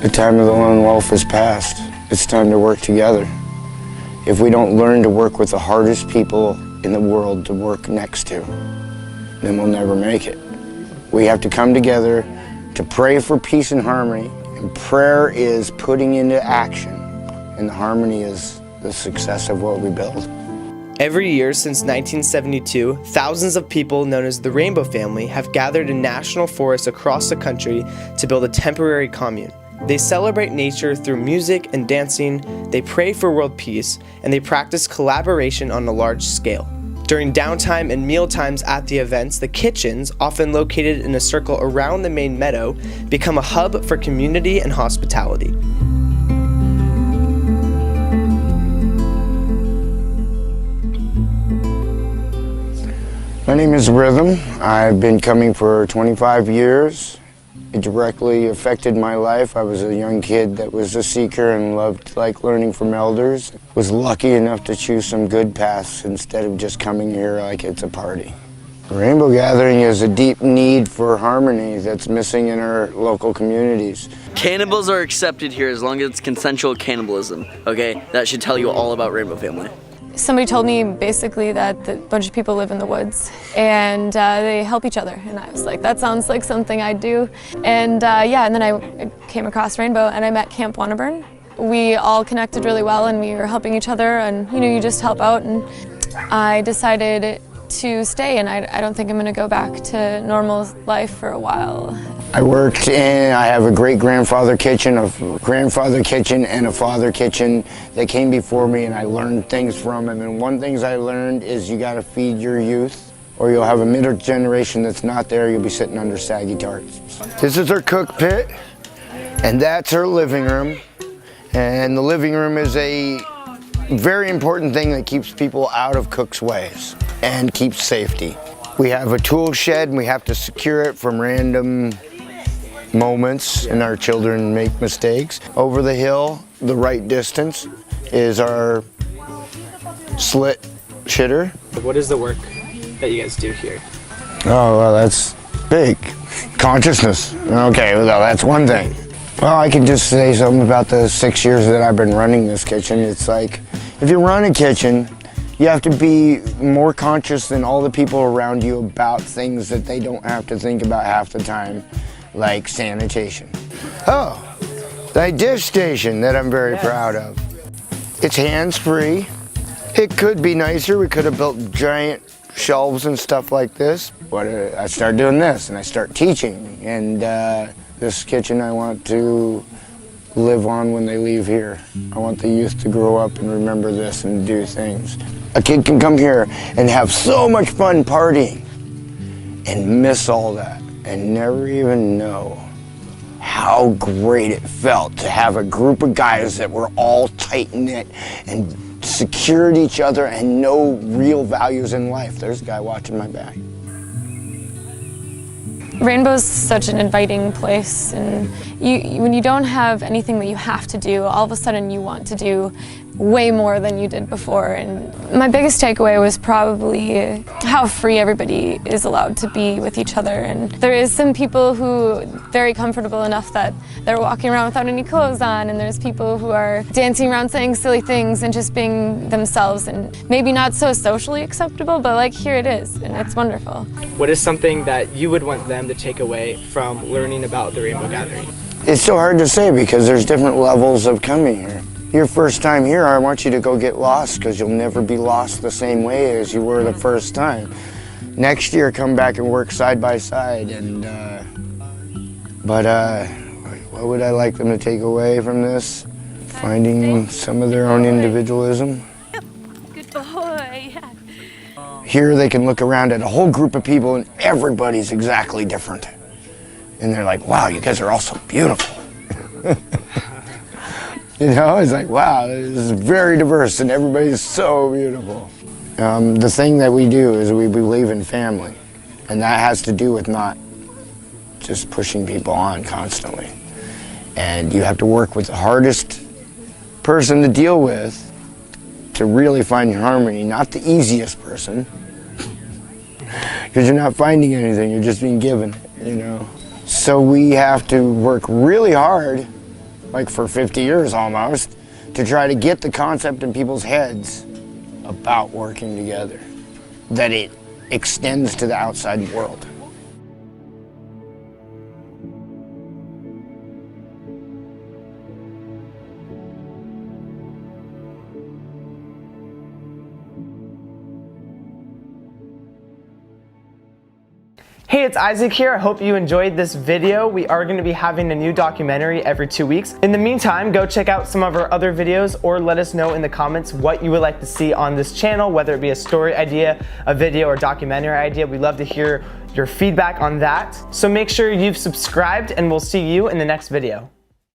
The time of the lone wolf is past. It's time to work together. If we don't learn to work with the hardest people in the world to work next to, then we'll never make it. We have to come together to pray for peace and harmony, and prayer is putting into action, and the harmony is the success of what we build. Every year since 1972, thousands of people known as the Rainbow Family have gathered in national forests across the country to build a temporary commune. They celebrate nature through music and dancing, they pray for world peace, and they practice collaboration on a large scale. During downtime and meal times at the events, the kitchens, often located in a circle around the main meadow, become a hub for community and hospitality. My name is Rhythm. I've been coming for 25 years. It directly affected my life. I was a young kid that was a seeker and loved learning from elders. Was lucky enough to choose some good paths instead of just coming here like it's a party. The Rainbow Gathering is a deep need for harmony that's missing in our local communities. Cannibals are accepted here as long as it's consensual cannibalism, okay? That should tell you all about Rainbow Family. Somebody told me basically that a bunch of people live in the woods and they help each other, and I was like, that sounds like something I'd do. And and then I came across Rainbow and I met Camp Wannaburn. We all connected really well and we were helping each other, and you just help out, and I decided to stay, and I don't think I'm going to go back to normal life for a while. I have a great-grandfather kitchen, a grandfather kitchen, and a father kitchen that came before me, and I learned things from them. And one thing I learned is you got to feed your youth, or you'll have a middle generation that's not there. You'll be sitting under saggy tarps. This is our cook pit, and that's our living room. And the living room is a very important thing that keeps people out of cook's ways and keeps safety. We have a tool shed, and we have to secure it from random moments, and our children make mistakes. Over the hill, the right distance, is our slit shitter. What is the work that you guys do here? Oh, well, that's big. Consciousness. Okay, well, that's one thing. Well, I can just say something about the 6 years that I've been running this kitchen. It's like, if you run a kitchen, you have to be more conscious than all the people around you about things that they don't have to think about half the time, like sanitation. Oh, the dish station that I'm very proud of. It's hands-free. It could be nicer. We could have built giant shelves and stuff like this. But I started doing this, and I start teaching, and this kitchen I want to live on when they leave here. I want the youth to grow up and remember this and do things. A kid can come here and have so much fun partying and miss all that and never even know how great it felt to have a group of guys that were all tight-knit and secured each other and know real values in life. There's a guy watching my back. Rainbow's such an inviting place, and when you don't have anything that you have to do, all of a sudden you want to do way more than you did before. And my biggest takeaway was probably how free everybody is allowed to be with each other. And there is some people who are very comfortable enough that they're walking around without any clothes on, and there's people who are dancing around saying silly things and just being themselves, and maybe not so socially acceptable, but here it is, and it's wonderful. What is something that you would want them to take away from learning about the Rainbow Gathering? It's so hard to say because there's different levels of coming here. Your first time here, I want you to go get lost, because you'll never be lost the same way as you were the first time. Next year, come back and work side by side. And what would I like them to take away from this? Finding some of their own individualism. Good boy. Here they can look around at a whole group of people and everybody's exactly different. And they're like, wow, you guys are all so beautiful. It's like, wow, this is very diverse and everybody's so beautiful. The thing that we do is we believe in family, and that has to do with not just pushing people on constantly. And you have to work with the hardest person to deal with to really find harmony, not the easiest person, because you're not finding anything, you're just being given, So we have to work really hard like for 50 years almost, to try to get the concept in people's heads about working together, that it extends to the outside world. Hey, it's Isaac here. I hope you enjoyed this video. We are going to be having a new documentary every 2 weeks. In the meantime, go check out some of our other videos or let us know in the comments what you would like to see on this channel, whether it be a story idea, a video, or documentary idea. We'd love to hear your feedback on that. So make sure you've subscribed and we'll see you in the next video.